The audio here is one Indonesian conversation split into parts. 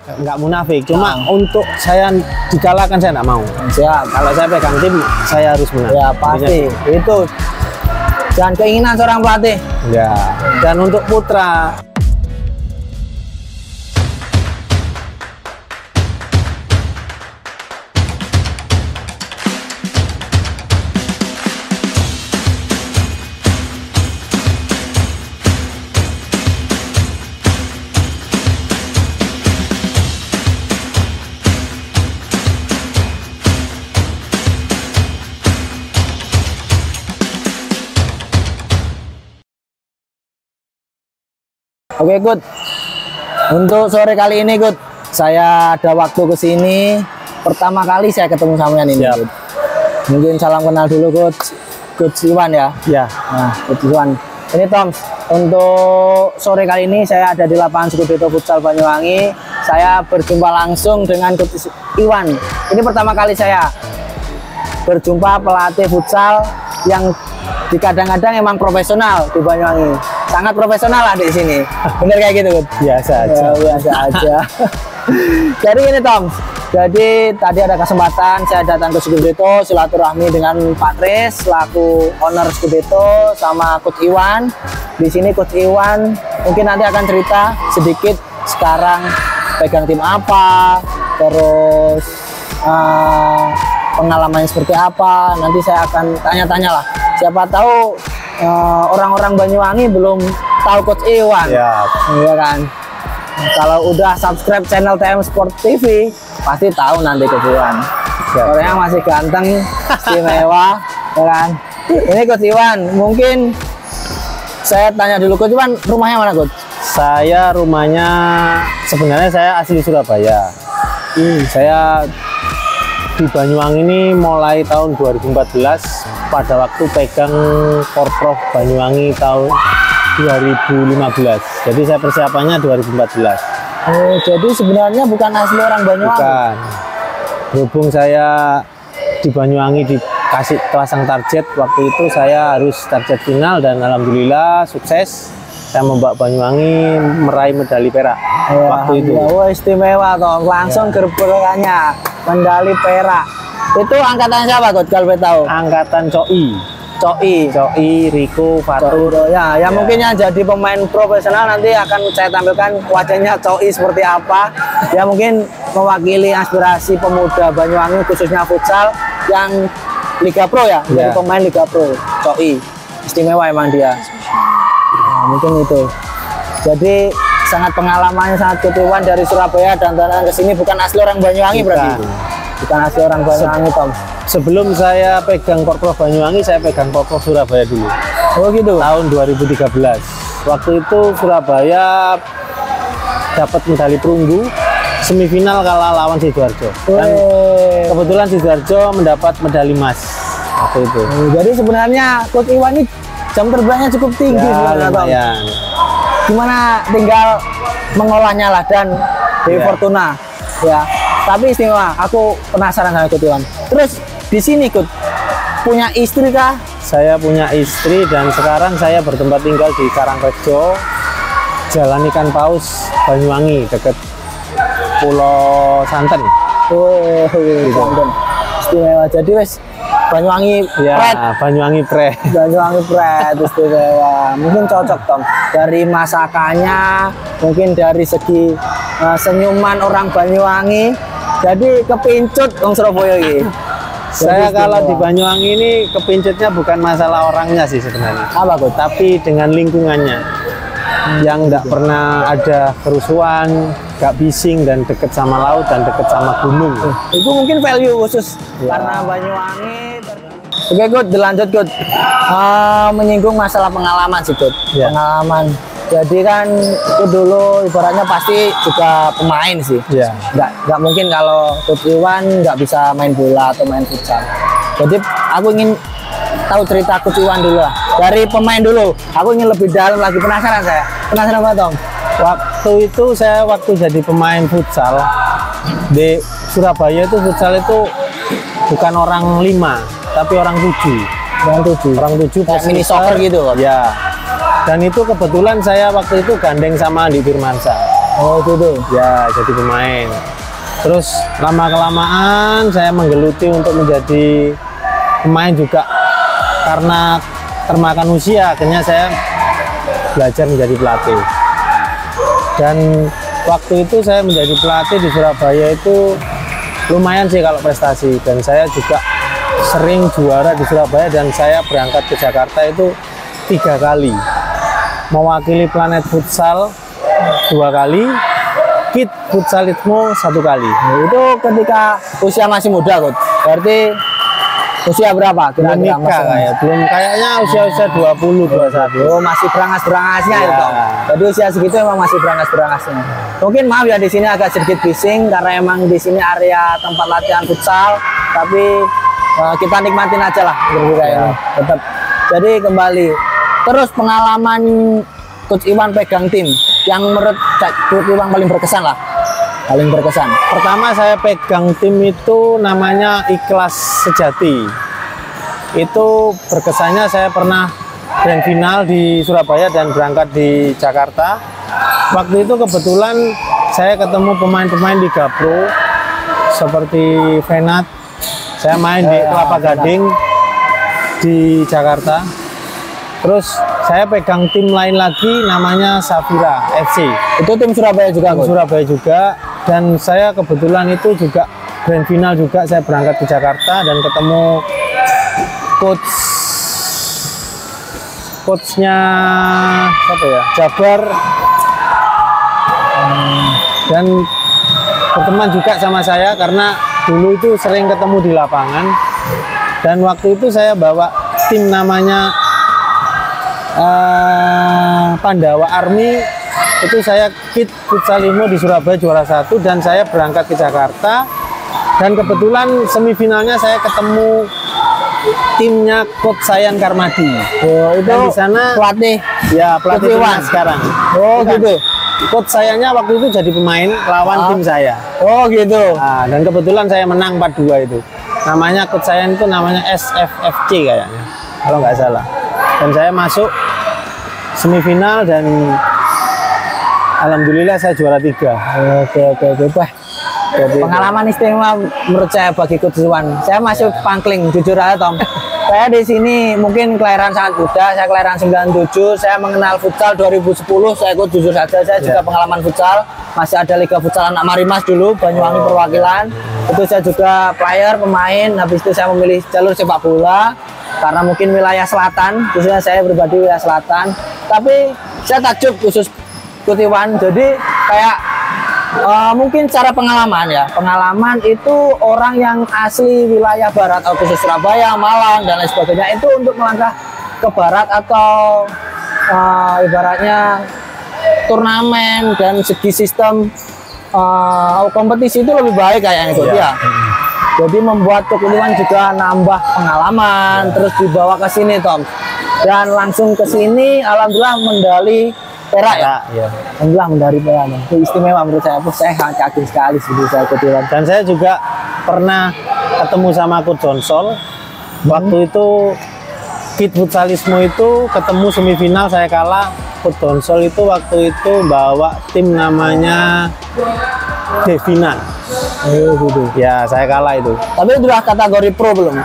nggak munafik. Cuma untuk saya dikalahkan saya nggak mau. Siap. Kalau saya pegang tim, saya harus menang. Ya pasti. Itu dan keinginan seorang pelatih. Ya. Dan untuk putra. Oke, Gut. Untuk sore kali ini, Gut, saya ada waktu ke sini. Pertama kali saya ketemu sama ini, Gut. Mungkin salam kenal dulu, Coach Iwan ya. Ya. Nah, Coach Iwan. Ini Tom, untuk sore kali ini saya ada di lapangan Skudeto Futsal Banyuwangi. Saya berjumpa langsung dengan Coach Iwan. Ini pertama kali saya berjumpa pelatih futsal yang kadang-kadang emang profesional di Banyuwangi. Sangat profesional lah di sini. Bener kayak gitu, Gut? Biasa aja. Ya, biasa aja. Jadi ini Tom. Jadi tadi ada kesempatan saya datang ke Skudeto silaturahmi dengan Pak Tris selaku owner Skudeto sama Coach Iwan. Di sini Coach Iwan mungkin nanti akan cerita sedikit sekarang pegang tim apa, terus pengalamannya seperti apa. Nanti saya akan tanya-tanya lah. Siapa tahu orang-orang Banyuwangi belum tahu Coach Iwan. Iya kan. Kalau udah subscribe channel TM Sport TV pasti tahu nanti Coach Iwan. Orangnya masih ganteng, istimewa, ya kan. Ini Coach Iwan, mungkin saya tanya dulu Coach Iwan, rumahnya mana, Coach? Saya rumahnya sebenarnya saya asli Surabaya. Saya di Banyuwangi ini mulai tahun 2014 pada waktu pegang Porprov Banyuwangi tahun 2015. Jadi saya persiapannya 2014. Oh, jadi sebenarnya bukan asli orang Banyuwangi. Bukan. Berhubung saya di Banyuwangi dikasih pasang target, waktu itu saya harus target final dan alhamdulillah sukses. Saya membawa Banyuwangi meraih medali perak waktu itu. Wah, istimewa toh. Langsung gerbolakannya medali perak. Itu angkatannya siapa, Coach? Kalau boleh tahu? Angkatan Coi, Riko, Fatur. Ya, mungkin yang jadi pemain profesional nanti akan saya tampilkan wajahnya Coi seperti apa. Ya mungkin mewakili aspirasi pemuda Banyuwangi khususnya futsal yang Liga Pro ya, jadi pemain Liga Pro. Coi, istimewa emang dia. Nah, mungkin itu. Jadi sangat pengalamannya sangat ketuaan dari Surabaya dan datang ke sini bukan asli orang Banyuwangi berarti. Bukan asli orang Banyuwangi, Tom. Sebelum saya pegang Porprov Banyuwangi, saya pegang Porprov Surabaya dulu. Oh gitu. Tahun 2013. Waktu itu Surabaya dapat medali perunggu, semifinal kalah lawan Sidoarjo. Dan kebetulan Sidoarjo mendapat medali emas waktu itu. Jadi sebenarnya Coach Iwan ini jam terbangnya cukup tinggi sebenarnya, Tom. Gimana tinggal mengolahnya lah dan Dewi Fortuna ya. Tapi istimewa, aku penasaran sama Coach Iwan. Terus di sini Coach punya istri kah? Saya punya istri dan sekarang saya bertempat tinggal di Karangrejo, Jalan Ikan Paus, Banyuwangi, dekat Pulau Santen. Oh, Santen. Istimewa. Jadi wes Banyuwangi Pret. Banyuwangi Pret. Banyuwangi Pret istimewa. Mungkin cocok Tom. Dari masakannya, mungkin dari segi senyuman orang Banyuwangi. Jadi kepincut orang Surabaya ini. Saya kalau di Banyuwangi ini kepincutnya bukan masalah orangnya sih sebenarnya. Apa Coach? Tapi dengan lingkungannya yang nggak pernah ada kerusuhan, nggak bising dan deket sama laut dan deket sama gunung. Itu mungkin value khusus karena Banyuwangi. Oke, Coach, dilanjut Coach. Menyinggung masalah pengalaman sih Coach. Pengalaman. Jadi kan itu dulu ibaratnya pasti juga pemain sih. Nggak mungkin kalau Coach Iwan nggak bisa main bola atau main futsal. Jadi aku ingin tahu cerita Coach Iwan dulu lah. Dari pemain dulu. Aku ingin lebih dalam lagi, penasaran saya. Penasaran apa Tom? Waktu itu saya jadi pemain futsal di Surabaya itu futsal itu bukan orang 5 tapi orang 7. Orang 7 mini soccer gitu loh. Ya. Dan itu kebetulan saya waktu itu gandeng sama Andi Firmansyah. Oh gitu. Ya, jadi pemain. Terus lama-kelamaan saya menggeluti untuk menjadi pemain juga karena termakan usia, akhirnya saya belajar menjadi pelatih. Dan waktu itu saya menjadi pelatih di Surabaya itu lumayan sih kalau prestasi, dan saya juga sering juara di Surabaya, dan saya berangkat ke Jakarta itu 3 kali, mewakili Planet Futsal 2 kali, Kid Futsalismo 1 kali. Nah, itu ketika usia masih muda, Coach. Berarti usia berapa? Belum nikah kayak, belum, kayaknya usia-usia 20, 21. Oh, masih berangas-berangasnya Ya. itu. Jadi usia segitu emang masih berangas-berangasnya. Mungkin maaf ya di sini agak sedikit bising karena emang di sini area tempat latihan futsal, tapi kita nikmatin aja lah berbeda ini. Tetap. Jadi kembali. Terus pengalaman Coach Iwan pegang tim yang menurut Coach Iwan paling berkesan lah. Paling berkesan. Pertama saya pegang tim itu namanya Ikhlas Sejati. Itu berkesannya saya pernah grand final di Surabaya dan berangkat di Jakarta. Waktu itu kebetulan saya ketemu pemain-pemain di Gapro seperti Venat. Saya main di Kelapa Gading di Jakarta. Terus saya pegang tim lain lagi namanya Safira FC. Itu tim Surabaya juga, Tim Surabaya juga. Dan saya kebetulan itu juga grand final juga, saya berangkat ke Jakarta dan ketemu coachnya apa ya, Jabar, dan berteman juga sama saya karena dulu itu sering ketemu di lapangan. Dan waktu itu saya bawa tim namanya Pandawa Army. Itu saya Kid Futsalimo di Surabaya juara 1, dan saya berangkat ke Jakarta, dan kebetulan semifinalnya saya ketemu timnya Coach Sayan Karmadi. Oh, itu dan di sana pelatih. Ya, pelatih timnas sekarang. Oh, Bukan. gitu. Coach Sayannya waktu itu jadi pemain lawan tim saya. Oh, gitu. Nah, dan kebetulan saya menang 4-2 itu. Namanya Coach Sayan itu namanya SFFC kayaknya, kalau nggak salah. Dan saya masuk semifinal dan alhamdulillah saya juara 3. Oke. Wah, Jadi pengalaman istimewa menurut saya bagi Coach Iwan. Saya masuk pangkling, jujur aja Tom. Saya di sini mungkin kelahiran sangat muda, saya kelahiran 97, saya mengenal futsal 2010, saya ikut jujur saja, saya juga pengalaman futsal, masih ada Liga Futsal Anak Marimas dulu, Banyuwangi perwakilan, itu saya juga player, pemain, habis itu saya memilih jalur sepak bola, karena mungkin wilayah selatan, khususnya saya pribadi wilayah selatan, tapi saya takjub khusus Coach Iwan, jadi kayak mungkin secara pengalaman ya, pengalaman itu orang yang asli wilayah barat atau khusus Surabaya, Malang dan lain sebagainya itu untuk melangkah ke barat atau ibaratnya turnamen dan segi sistem kompetisi itu lebih baik kayaknya itu ya. Jadi membuat Coach Iwan juga nambah pengalaman, terus dibawa ke sini Tom, dan langsung ke sini alhamdulillah medali perak ya. Alhamdulillah dari perak. Itu istimewa menurut saya. Saya sangat yakin sekali sih saya Coach Iwan. Dan saya juga pernah ketemu sama Coach Jonsol. Waktu itu Kid Futsalismo itu ketemu semifinal, saya kalah. Coach Jonsol itu waktu itu bawa tim namanya Devina. Gitu. Ya, saya kalah itu. Tapi sudah kategori pro belum?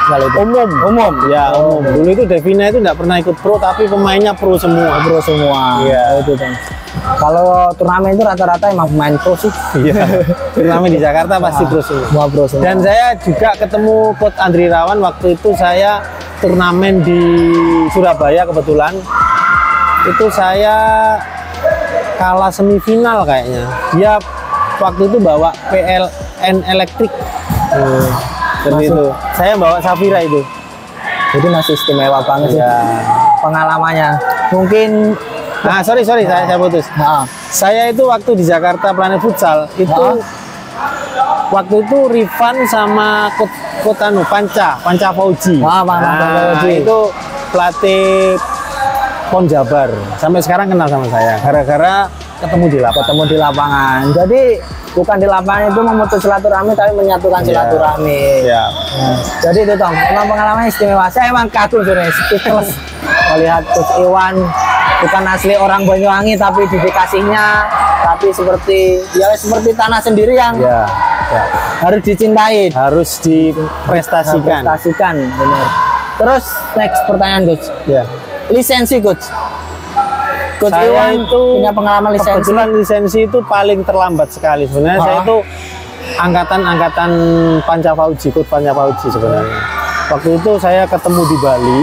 Umum. Ya, umum. Dulu itu Devina itu nggak pernah ikut pro, tapi pemainnya pro semua. Iya, itu kan. Kalau turnamen itu rata-rata emang pemain pro sih. Iya. Turnamen di Jakarta pasti pro semua. Pro semua. Dan saya juga ketemu Coach Andri Rawan waktu itu saya turnamen di Surabaya kebetulan. Itu saya kalah semifinal kayaknya. Dia waktu itu bawa PLN Elektrik. Seperti itu. Saya bawa Safira itu. Jadi masih istimewa banget sih pengalamannya. Mungkin sorry saya putus. Saya itu waktu di Jakarta Planet Futsal itu waktu itu Rifan sama Kotanu Panca Fauji. Itu pelatih Pon Jabar. Sampai sekarang kenal sama saya gara-gara ketemu di lapangan. Jadi bukan di lapangan itu memutus silaturahmi, tapi menyatukan silaturahmi. Jadi itu Tom, emang pengalaman istimewa. Saya emang kagum sebenarnya, speechless melihat Coach Iwan bukan asli orang Banyuwangi tapi dikasihnya, tapi seperti tanah sendiri yang harus dicintai, harus diprestasikan. Benar. Terus next pertanyaan Coach. Lisensi Coach. Coach Saya Iwan itu punya pengalaman lisensi. Kebetulan lisensi itu paling terlambat sekali sebenarnya. Saya itu angkatan Pancapauji, Coach Pancapauji sebenarnya. Waktu itu saya ketemu di Bali.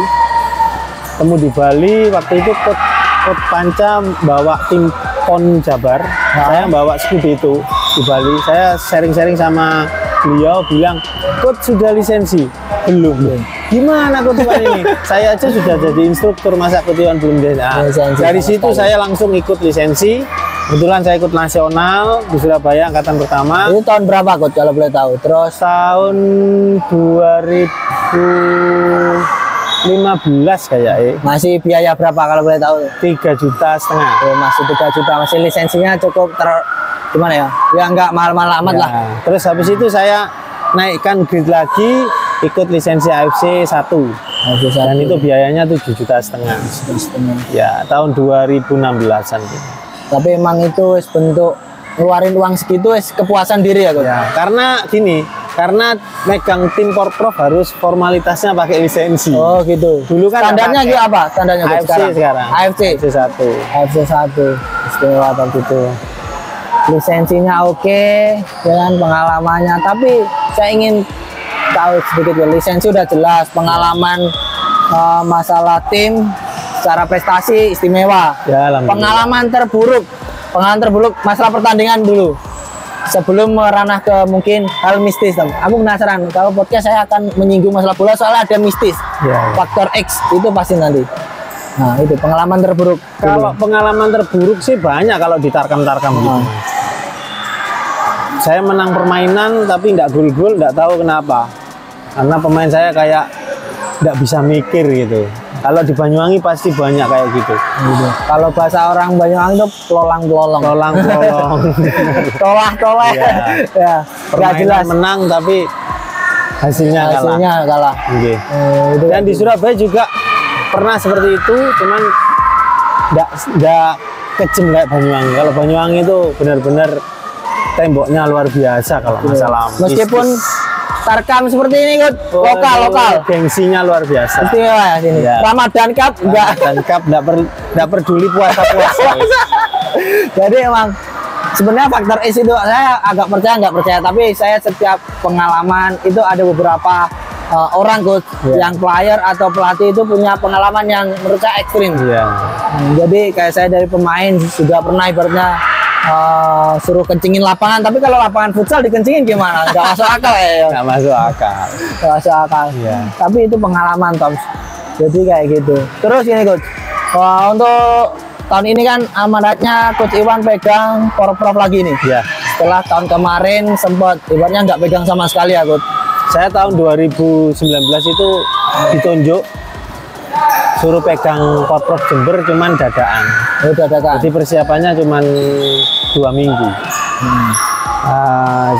Waktu itu Coach Panca bawa tim PON Jabar, saya bawa Scooby itu di Bali. Saya sharing-sharing sama beliau, bilang, Coach sudah lisensi? Belum. Gimana Coach Iwan ini? Saya aja sudah jadi instruktur, masa Coach Iwan belum lisensi? Dari situ saya langsung ikut lisensi. Kebetulan saya ikut nasional di Surabaya angkatan pertama. Itu tahun berapa Coach kalau boleh tahu? Terus tahun 2015 kayaknya. Masih biaya berapa kalau boleh tahu? 3,5 juta. Oh, masih 3 juta. Masih lisensinya cukup gimana ya? Ya nggak mahal-mahal amat lah. Terus habis itu saya naikkan grade lagi, ikut lisensi AFC 1. Dan itu biayanya 7,5 juta. Ya, tahun 2016-an gitu. Tapi emang itu bentuk ngeluarin uang segitu kepuasan diri ya Coach? Ya, karena gini, karena megang tim Porprov harus formalitasnya pakai lisensi. Oh gitu. Dulu kan standarnya gitu apa? Standarnya AFC sekarang. AFC 1. AFC 1. Istimewa waktu itu. Lisensinya oke, dengan pengalamannya. Tapi saya ingin tahu sedikit ya, lisensi udah jelas, pengalaman masalah tim, secara prestasi istimewa. Ya, pengalaman terburuk masalah pertandingan dulu. Sebelum meranah ke mungkin hal mistis, aku penasaran. Kalau podcast saya akan menyinggung masalah bola soalnya ada mistis, faktor X itu pasti nanti. Nah itu pengalaman terburuk. Kalau pengalaman terburuk sih banyak kalau ditarkam-tarkam gitu. Saya menang permainan tapi nggak gol-gol, nggak tahu kenapa. Karena pemain saya kayak nggak bisa mikir gitu. Kalau di Banyuwangi pasti banyak kayak gitu. Kalau bahasa orang Banyuwangi itu pelolang-pelolong. Tolah-tolah. Ya. Nggak jelas. Menang tapi hasilnya kalah. Okay. Dan di Surabaya juga pernah seperti itu, cuman nggak kejem kayak Banyuwangi. Kalau Banyuwangi itu benar-benar temboknya luar biasa kalau masalah. Meskipun tarkam seperti ini lokal gengsinya luar biasa. Istimewa ya sini. Ya. Ramadan Cup enggak peduli puasa. Jadi emang sebenarnya faktor S itu saya agak percaya nggak percaya, tapi saya setiap pengalaman itu ada beberapa orang Coach yang player atau pelatih itu punya pengalaman yang menurut saya ekstrim. Jadi kayak saya dari pemain juga pernah ibaratnya suruh kencingin lapangan, tapi kalau lapangan futsal dikencingin gimana? Nggak masuk akal ya. Nggak masuk akal. Tapi itu pengalaman Tom. Jadi kayak gitu. Terus ini Coach, untuk tahun ini kan amanatnya Coach Iwan pegang Porprov lagi nih. Setelah tahun kemarin sempat ibaratnya nggak pegang sama sekali ya Coach. Saya tahun 2019 itu ditunjuk suruh pegang Porprov Jember, cuman dadaan. Jadi persiapannya cuman 2 minggu.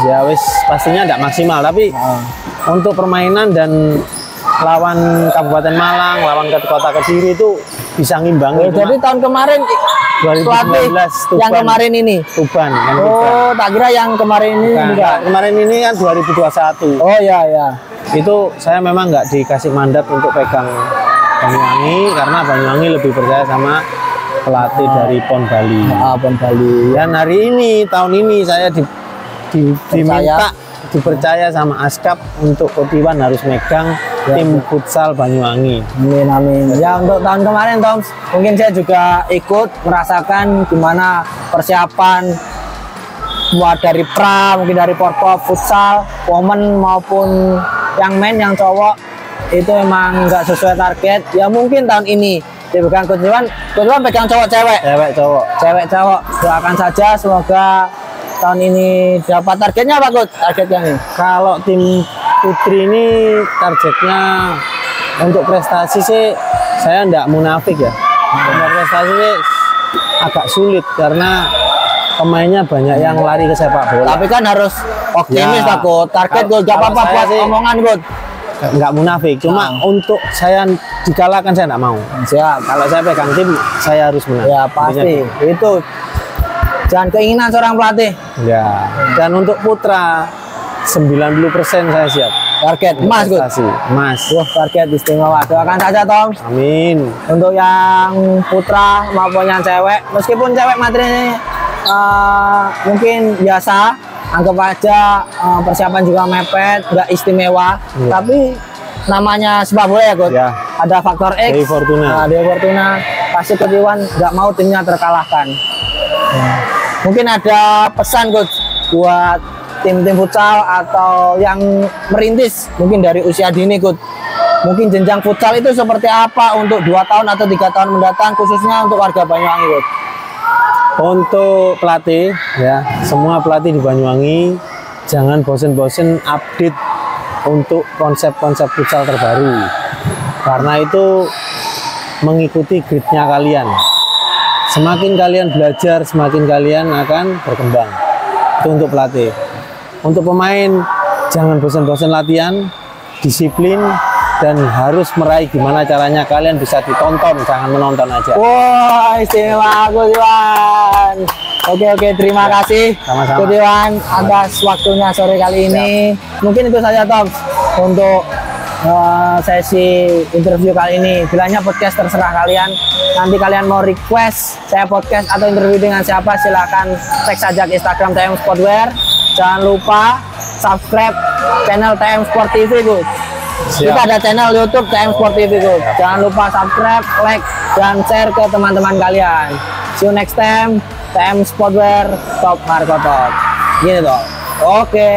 Ya wis pastinya tidak maksimal, tapi untuk permainan dan lawan Kabupaten Malang, lawan Kota Kediri itu bisa ngimbang. Jadi tahun kemarin 2019 yang kemarin ini Tuban. Tak kira yang kemarin ini juga. Kemarin ini kan 2021. Oh ya. Itu saya memang nggak dikasih mandat untuk pegang Banyuwangi karena Banyuwangi lebih percaya sama pelatih dari PON Bali. PON Bali. Dan hari ini tahun ini saya dipercaya sama Askap untuk Coach Iwan harus megang tim futsal Banyuwangi. Amin. Ya untuk tahun kemarin Tom, mungkin saya juga ikut merasakan gimana persiapan buat dari mungkin dari Porprov futsal, women maupun yang men yang cowok itu emang nggak sesuai target. Ya mungkin tahun ini dipegang Coach Iwan pegang cowok-cewek. Cewek-cowok. Doakan saja semoga tahun ini dapat targetnya apa Coach? Targetnya nih. Kalau tim putri ini targetnya untuk prestasi sih saya nggak munafik ya. Untuk prestasi sih agak sulit karena pemainnya banyak yang lari ke sepak bola. Tapi kan harus optimis lah Coach. Target Coach, gak apa-apa buat omongan Coach. nggak munafik. Cuma untuk saya dikalahkan saya nggak mau. Siap. Kalau saya pegang tim, saya harus menang. Ya pasti. Itu jangan keinginan seorang pelatih. Ya. Dan untuk putra 90% saya siap. Target emas, Gus. Emas. Wah, target istimewa. Doakan saja, Tom. Amin. Untuk yang putra maupun yang cewek, meskipun cewek materinya mungkin biasa, anggap aja persiapan juga mepet, nggak istimewa. Tapi namanya sepak bola ya, Gus. Ya. Ada faktor X. Dewi Fortuna. Dewi Fortuna pasti Iwan nggak mau timnya terkalahkan. Mungkin ada pesan, Gus, buat tim-tim futsal atau yang merintis mungkin dari usia dini, Coach. Mungkin jenjang futsal itu seperti apa untuk 2 tahun atau 3 tahun mendatang, khususnya untuk warga Banyuwangi, Coach? Untuk pelatih ya, semua pelatih di Banyuwangi jangan bosen-bosen update untuk konsep-konsep futsal terbaru, karena itu mengikuti gridnya kalian. Semakin kalian belajar, semakin kalian akan berkembang. Itu untuk pelatih. Untuk pemain, jangan bosan-bosan latihan, disiplin, dan harus meraih gimana caranya kalian bisa ditonton, jangan menonton aja. Wah, istimewa, Coach Iwan. Oke, terima kasih, Sama-sama. Coach Iwan, atas waktunya sore kali ini. Mungkin itu saja, Tom, untuk sesi interview kali ini. Bilangnya podcast terserah kalian. Nanti kalian mau request saya podcast atau interview dengan siapa, silahkan tag saja ke Instagram TM Sportwear. Jangan lupa subscribe channel TM Sport TV, Gus. Kita ada channel YouTube TM Sport TV, Gus. Jangan lupa subscribe, like, dan share ke teman-teman kalian. See you next time. TM Sportwear Top Marco Top. Gini toh. Oke.